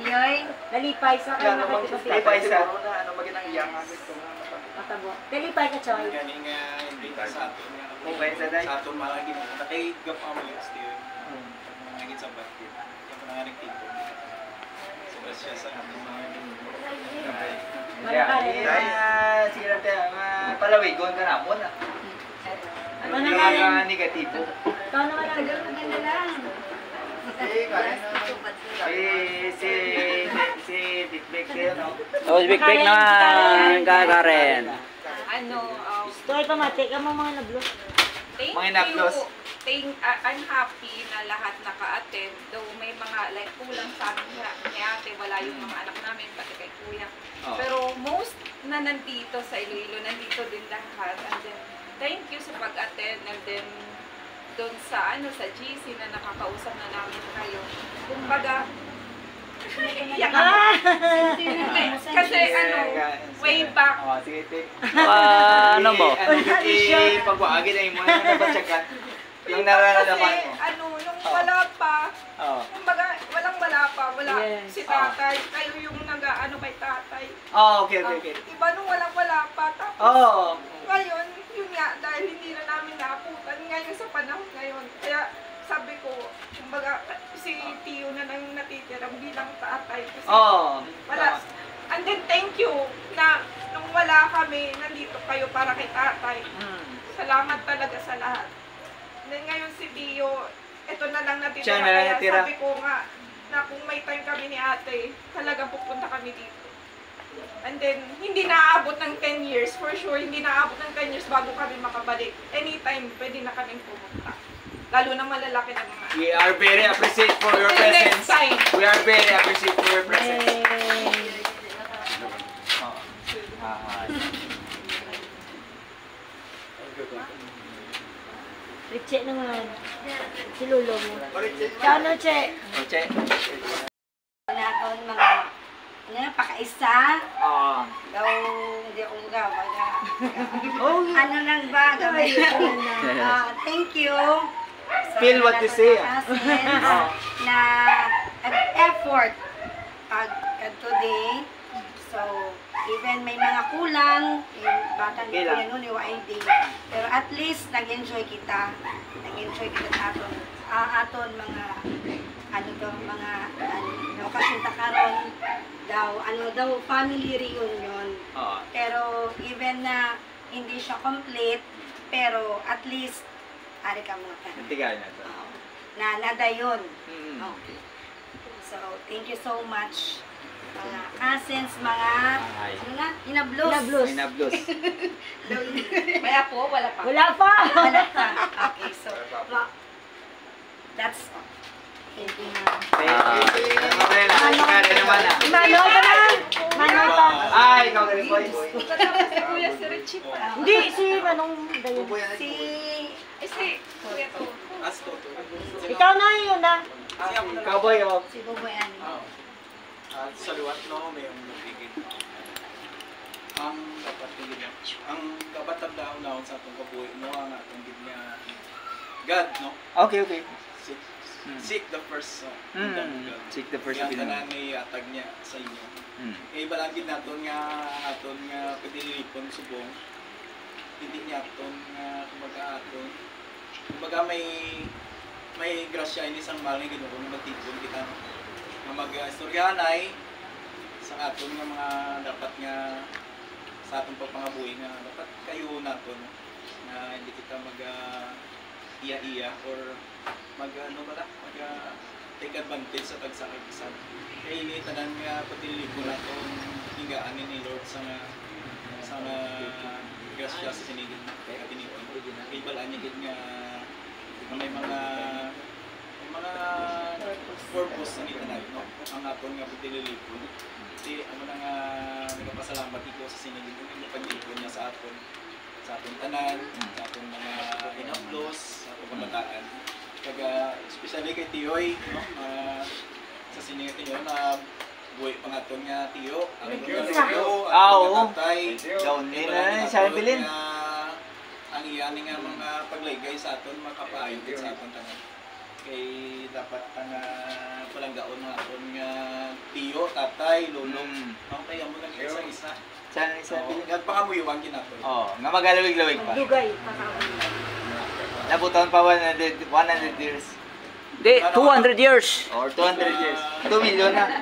Yoy, nalipay sa kanya nakatipos. Nalipay sa ano maginang iyang Matabo. Nalipay ka, Choy. Ganing hindi sa atin. Okay sa day. Sa aton mga ginagawa. Kay gap amo yung still. Naging sa bakit. Yung mga nagtipo. So siya sa ating mga Kaya sila tayo palawigon ka na mo na. Ano naman? Negatibo. Ikaw naman ang maganda lang. Si Big Big kayo, no? Oh, Big Big naman, Karen. Story pa mati, ka mo mga nablos. Mga nablos. I'm happy na lahat naka-attend. Though may mga like kulang sa amin ni ate, wala yung mga anak namin, pati kay kuya. Pero most na nandito sa Iloilo, nandito din lahat. And then, thank you sa pag-attend. And then, doon sa sa GC na nakakausap na namin kayo. Kumbaga, iyak ako. Kasi way back. Sige, take. Ano mo? Pagwaagin ay mo na nabatsagan. Yung nararamdaman mo. Nung wala pa, kumbaga, wala si tatay. Kayo yung nag-ano kay tatay. Okay. Diba nung wala pa, tapos ngayon, yun nga, dahil hindi na namin naaputan ngayon sa panahon ngayon. Kaya sabi ko, kumbaga, si Tio na nang natitira bilang tatay. Kasi wala. And then thank you na nung wala kami, nandito kayo para kay tatay. Salamat talaga sa lahat. Then ngayon si Tio, ito na lang natitira. Kaya sabi ko nga, na kung may time kami ni ate, talagang pupunta kami dito. And then, hindi naaabot ng 10 years. For sure, hindi naaabot ng 10 years bago kami makabalik. Anytime, pwede na kaming pumunta. Lalo na malalaki na mga. We are very appreciate for your presence. We are very appreciate for your presence. Riche naman. Si Lolo mo. Ciao, Noche. Noche. Nakakawin mga pakaisa. Daw, hindi akong gawa. Ano lang ba? Thank you. Feel what you say. Na effort pag today. So, even may mga kulang, batang kulang nun, YD. Pero at least, nag-enjoy kita. Nag-enjoy kita aton mga mga okasyon takaron daw family reunion. Pero even na hindi siya complete, pero at least ari ka mo ka. Tigal na to. Nadayon. Okay. So, thank you so much. Mga cousins, mga inablos. May apo? Wala pa? Wala pa. Okay, so that's all. Thank you na. Mano pa. Ay, ikaw galing boy. Kuya si Richie pa. Hindi, si Manong Dayon. Si Kuya to. Ikaw na yun na. Cowboy o. Si Boboy Ani. Sa luwat no, may yung nabigin. Ang dapat tingin ang dapat tandaan sa atong kabuhi mo ang atong gid nga God, no? Okay. Seek the first Seek the first yung tanan may atag niya sa inyo. Ibalangin naton nga pagdilipon subong. Hindi niya aton nga kumbaga may grasya ini sang maling Ginoo nga magtipon kita nga mag-istoryanay sa aton nga mga dapat nga sa atong pagpangabuhi nga dapat kayo naton nga hindi kita iya-iya or take advantage sa tagsakit-isag. Kaya ini tanan nga patilipon naton hingaanin ni Lord sa grasya sa sinigid kay atinipon. Kay balaan niya gid nga may mga purpose sa nitanan, no? Ang aton nga patilipon. Kasi amo na nga nagpasalamat iko sa sinigid nga paglipon niya sa aton tanan, sa aton mga inaplos, sa aton kabataan. Kaga especially kay Tioy, no? Sa sinigid niyo na buhay pangaton nga Tio. Ang tatay. Down din na siya bilin. Ang iyani nga mga paglaygay sa aton makapaayod sa aton tanan. Kay dapat palanggaon nga aton nga Lulo, tatay, lolo. Mm. Okay, amo lang isa-isa. Saan isa? Nagpakamuyuan ginato. Oo, nga magalawig-lawig pa. Dugay, kasama nila. Nabutan pa 100 years. Di, 200 years. Or 200 years. 2 million na.